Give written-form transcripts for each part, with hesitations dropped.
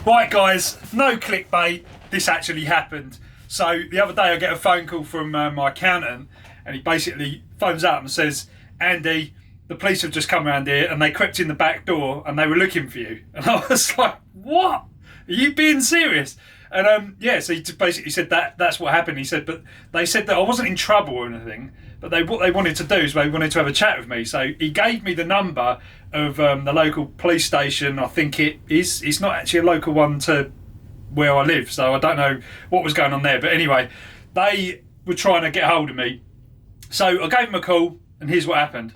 Right guys, no clickbait, this actually happened. So the other day I get a phone call from my accountant, and he basically phones up and says, Andy, the police have just come around here and they crept in the back door and they were looking for you. And I was like, what? Are you being serious? And so he basically said that's what happened. He said, but they said that I wasn't in trouble or anything, but what they wanted to do is they wanted to have a chat with me. So he gave me the number of the local police station. I think it's not actually a local one to where I live, so I don't know what was going on there. But anyway, they were trying to get hold of me. So I gave them a call, and here's what happened.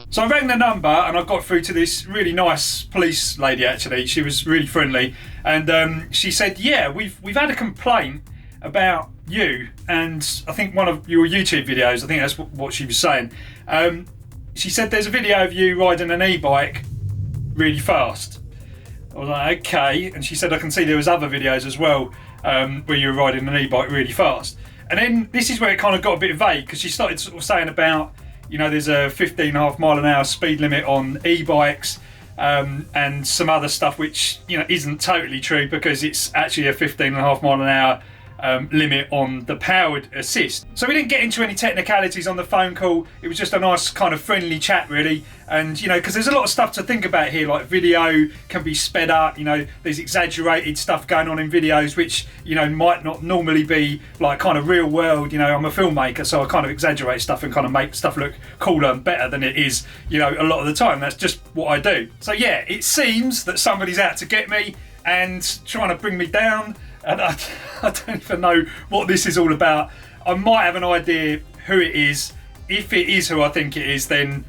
So I rang the number and I got through to this really nice police lady. Actually, she was really friendly, and she said, "Yeah, we've had a complaint about you, and I think one of your YouTube videos. I think that's what she was saying. She said there's a video of you riding an e-bike really fast." I was like, "Okay," and she said, "I can see there was other videos as well where you were riding an e-bike really fast." And then this is where it kind of got a bit vague, because she started sort of saying about, you know, there's a 15.5 mile an hour speed limit on e-bikes, and some other stuff which, you know, isn't totally true, because it's actually a 15.5 mile an hour limit on the powered assist. So we didn't get into any technicalities on the phone call. It was just a nice kind of friendly chat, really. And, you know, because there's a lot of stuff to think about here, like video can be sped up, you know, there's exaggerated stuff going on in videos which, you know, might not normally be like kind of real world. You know, I'm a filmmaker, so I kind of exaggerate stuff and kind of make stuff look cooler and better than it is, you know, a lot of the time. That's just what I do. So yeah, it seems that somebody's out to get me and trying to bring me down. And I don't even know what this is all about. I might have an idea who it is. If it is who I think it is, then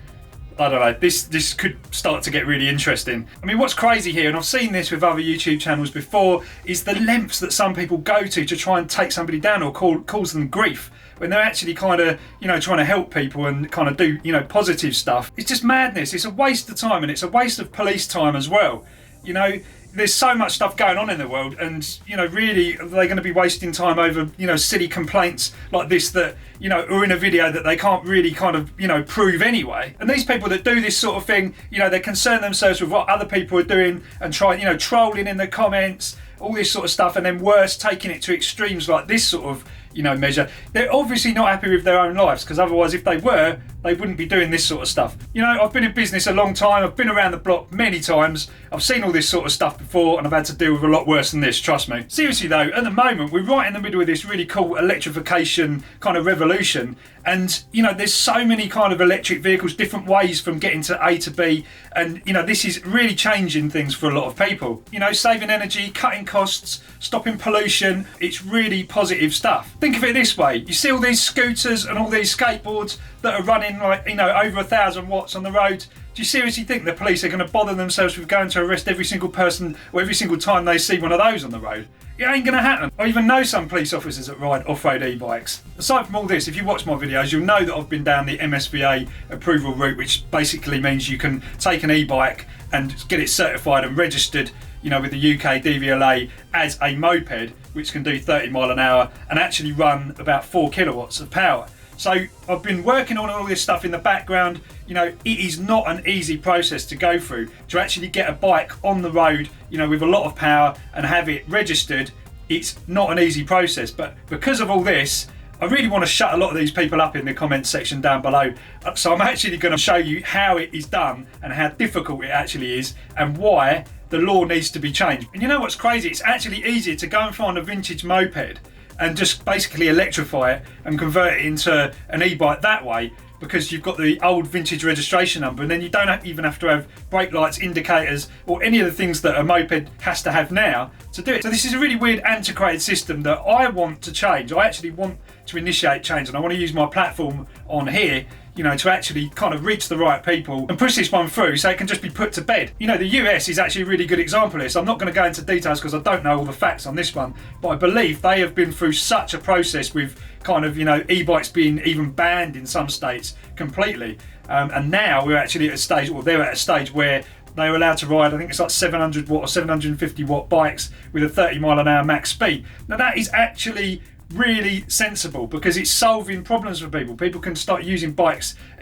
I don't know. This could start to get really interesting. I mean, what's crazy here, and I've seen this with other YouTube channels before, is the lengths that some people go to try and take somebody down or cause them grief, when they're actually kind of, you know, trying to help people and kind of do, you know, positive stuff. It's just madness. It's a waste of time, and it's a waste of police time as well. You know, there's so much stuff going on in the world, and, you know, really, are they going to be wasting time over, you know, silly complaints like this that, you know, are in a video that they can't really kind of, you know, prove anyway? And these people that do this sort of thing, you know, they concern themselves with what other people are doing and try, you know, trolling in the comments, all this sort of stuff, and then worse, taking it to extremes like this sort of, you know, measure. They're obviously not happy with their own lives, because otherwise, if they were, they wouldn't be doing this sort of stuff. You know, I've been in business a long time. I've been around the block many times. I've seen all this sort of stuff before, and I've had to deal with a lot worse than this, trust me. Seriously though, at the moment, we're right in the middle of this really cool electrification kind of revolution. And, you know, there's so many kind of electric vehicles, different ways from getting to A to B. And, you know, this is really changing things for a lot of people. You know, saving energy, cutting costs, stopping pollution. It's really positive stuff. Think of it this way. You see all these scooters and all these skateboards that are running like, you know, over 1,000 watts on the road. Do you seriously think the police are going to bother themselves with going to arrest every single person or every single time they see one of those on the road? It ain't going to happen. I even know some police officers that ride off-road e-bikes. Aside from all this, if you watch my videos, you'll know that I've been down the MSVA approval route, which basically means you can take an e-bike and get it certified and registered, you know, with the UK DVLA as a moped, which can do 30 mile an hour and actually run about 4 kilowatts of power. So I've been working on all this stuff in the background. You know, it is not an easy process to go through to actually get a bike on the road, you know, with a lot of power and have it registered. It's not an easy process, but because of all this, I really want to shut a lot of these people up in the comments section down below. So I'm actually going to show you how it is done and how difficult it actually is and why the law needs to be changed. And you know what's crazy? It's actually easier to go and find a vintage moped and just basically electrify it and convert it into an e-bike that way, because you've got the old vintage registration number, and then you don't even have to have brake lights, indicators, or any of the things that a moped has to have now to do it. So this is a really weird, antiquated system that I want to change. I actually want to initiate change, and I want to use my platform on here, you know, to actually kind of reach the right people and push this one through so it can just be put to bed. You know, the US is actually a really good example of this. I'm not going to go into details because I don't know all the facts on this one, but I believe they have been through such a process with kind of, you know, e-bikes being even banned in some states completely. And now we're actually at a stage, or they're at a stage where they were allowed to ride, I think it's like 700 watt or 750 watt bikes with a 30 mile an hour max speed. Now that is actually really sensible because it's solving problems for people. People can start using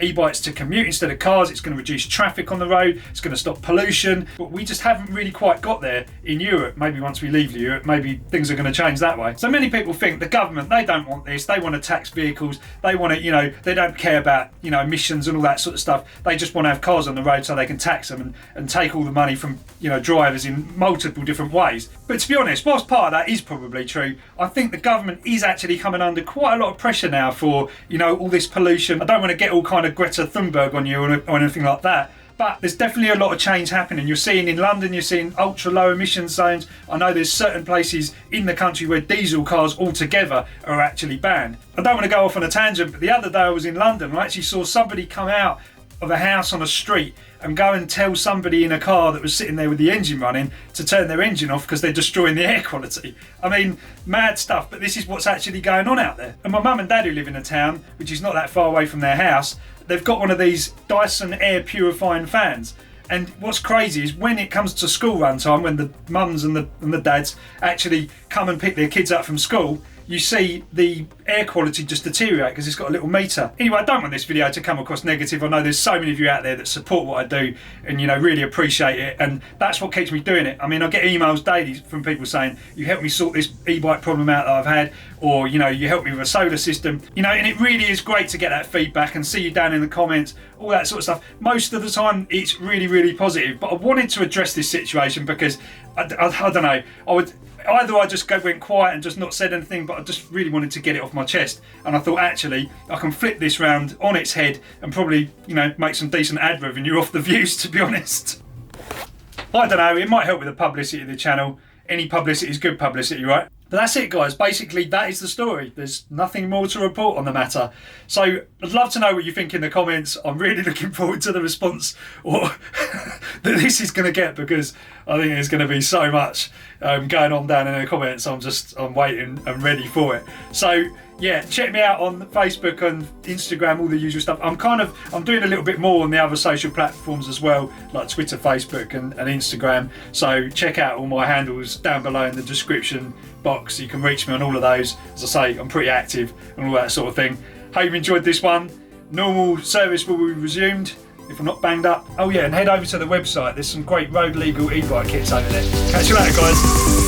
e-bikes to commute instead of cars. It's going to reduce traffic on the road. It's going to stop pollution. But we just haven't really quite got there in Europe. Maybe once we leave Europe, maybe things are going to change that way. So many people think the government, they don't want this. They want to tax vehicles. They want to, they don't care about, emissions and all that sort of stuff. They just want to have cars on the road so they can tax them and take all the money from, drivers in multiple different ways. But to be honest, whilst part of that is probably true, I think the government is actually coming under quite a lot of pressure now for, all this pollution. I don't want to get all kind of Greta Thunberg on you or anything like that. But there's definitely a lot of change happening. You're seeing in London, you're seeing ultra low emission zones. I know there's certain places in the country where diesel cars altogether are actually banned. I don't want to go off on a tangent, but the other day I was in London and I actually saw somebody come out of a house on a street and go and tell somebody in a car that was sitting there with the engine running to turn their engine off because they're destroying the air quality. I mean, mad stuff, but this is what's actually going on out there. And my mum and dad who live in a town, which is not that far away from their house, they've got one of these Dyson air purifying fans. And what's crazy is when it comes to school run time, when the mums and the dads actually come and pick their kids up from school, you see the air quality just deteriorate because it's got a little meter. Anyway, I don't want this video to come across negative. I know there's so many of you out there that support what I do and really appreciate it, and that's what keeps me doing it. I mean, I get emails daily from people saying you helped me sort this e-bike problem out that I've had, or you helped me with a solar system, and it really is great to get that feedback and see you down in the comments, all that sort of stuff. Most of the time it's really, really positive, but I wanted to address this situation because I don't know, I just went quiet and just not said anything, but I just really wanted to get it off my chest. And I thought, actually, I can flip this round on its head and probably, make some decent ad revenue off the views, to be honest. I don't know, it might help with the publicity of the channel. Any publicity is good publicity, right? But that's it, guys. Basically, that is the story. There's nothing more to report on the matter. So I'd love to know what you think in the comments. I'm really looking forward to the response or that this is going to get, because I think there's going to be so much going on down in the comments. I'm waiting and ready for it. So yeah, check me out on Facebook and Instagram, all the usual stuff. I'm doing a little bit more on the other social platforms as well, like Twitter, Facebook and Instagram. So check out all my handles down below in the description box. You can reach me on all of those. As I say, I'm pretty active and all that sort of thing. Hope you enjoyed this one. Normal service will be resumed if I'm not banged up. Oh yeah, and head over to the website. There's some great road legal e-bike kits over there. Catch you later, guys.